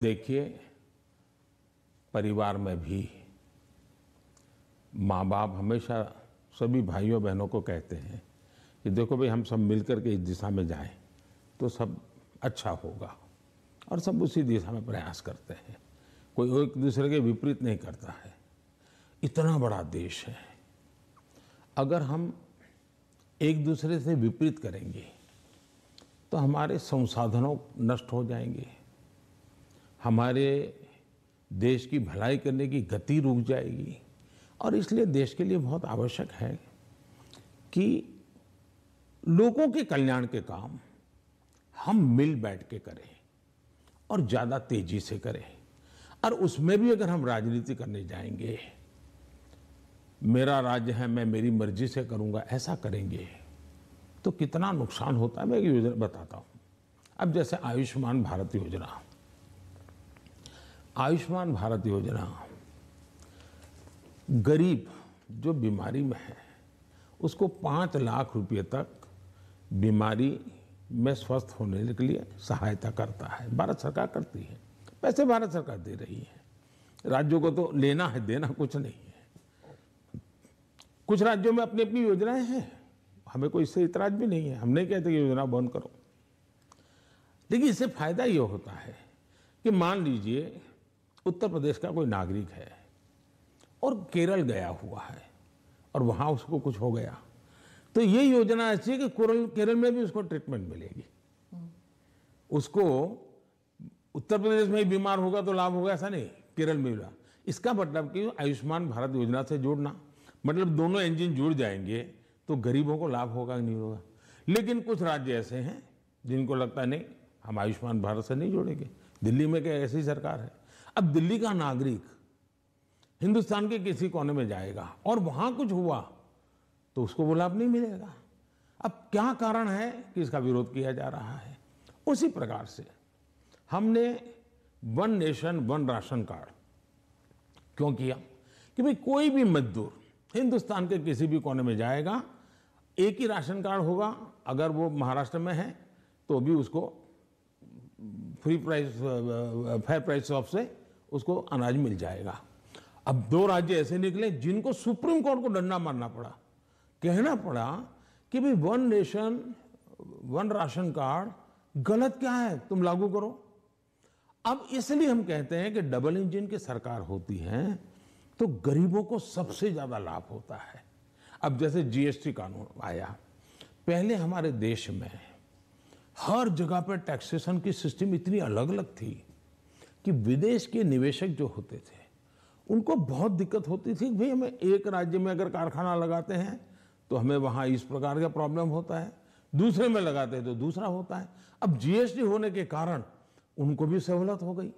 देखिए, परिवार में भी माँ बाप हमेशा सभी भाइयों बहनों को कहते हैं कि देखो भाई, हम सब मिलकर के इस दिशा में जाएं तो सब अच्छा होगा, और सब उसी दिशा में प्रयास करते हैं। कोई एक दूसरे के विपरीत नहीं करता है। इतना बड़ा देश है, अगर हम एक दूसरे से विपरीत करेंगे तो हमारे संसाधनों नष्ट हो जाएंगे, हमारे देश की भलाई करने की गति रुक जाएगी। और इसलिए देश के लिए बहुत आवश्यक है कि लोगों के कल्याण के काम हम मिल बैठ के करें और ज़्यादा तेजी से करें। और उसमें भी अगर हम राजनीति करने जाएंगे, मेरा राज्य है, मैं मेरी मर्जी से करूंगा, ऐसा करेंगे तो कितना नुकसान होता है। मैं एक योजना बताता हूँ। अब जैसे आयुष्मान भारत योजना, आयुष्मान भारत योजना गरीब जो बीमारी में है उसको 5 लाख रुपए तक बीमारी में स्वस्थ होने के लिए सहायता करता है। भारत सरकार करती है, पैसे भारत सरकार दे रही है। राज्यों को तो लेना है, देना कुछ नहीं है। कुछ राज्यों में अपनी अपनी योजनाएं हैं, हमें कोई इससे इतराज भी नहीं है। हम नहीं कहते कि योजना बंद करो, लेकिन इससे फायदा ये होता है कि मान लीजिए उत्तर प्रदेश का कोई नागरिक है और केरल गया हुआ है और वहां उसको कुछ हो गया, तो ये योजना ऐसी है कि केरल में भी उसको ट्रीटमेंट मिलेगी। उसको उत्तर प्रदेश में ही बीमार होगा तो लाभ होगा, ऐसा नहीं, केरल में भी लाभ। इसका मतलब कि आयुष्मान भारत योजना से जोड़ना मतलब दोनों इंजन जुड़ जाएंगे तो गरीबों को लाभ होगा नहीं होगा। लेकिन कुछ राज्य ऐसे हैं जिनको लगता है नहीं, हम आयुष्मान भारत से नहीं जोड़ेंगे। दिल्ली में क्या ऐसी सरकार है। अब दिल्ली का नागरिक हिंदुस्तान के किसी कोने में जाएगा और वहां कुछ हुआ तो उसको वो लाभ नहीं मिलेगा। अब क्या कारण है कि इसका विरोध किया जा रहा है। उसी प्रकार से हमने one nation one ration card क्यों किया कि भाई कोई भी मजदूर हिंदुस्तान के किसी भी कोने में जाएगा, एक ही राशन कार्ड होगा। अगर वो महाराष्ट्र में है तो भी उसको फेयर प्राइस ऑफ से उसको अनाज मिल जाएगा। अब 2 राज्य ऐसे निकले जिनको सुप्रीम कोर्ट को डंडा मारना पड़ा, कहना पड़ा कि भाई one nation one ration card गलत क्या है, तुम लागू करो। अब इसलिए हम कहते हैं कि डबल इंजन की सरकार होती है तो गरीबों को सबसे ज्यादा लाभ होता है। अब जैसे जीएसटी कानून आया, पहले हमारे देश में हर जगह पर टैक्सेशन की सिस्टम इतनी अलग अलग थी कि विदेश के निवेशक जो होते थे उनको बहुत दिक्कत होती थी। भाई हमें एक राज्य में अगर कारखाना लगाते हैं तो हमें वहां इस प्रकार का प्रॉब्लम होता है, दूसरे में लगाते हैं तो दूसरा होता है। अब जीएसटी होने के कारण उनको भी सहूलत हो गई।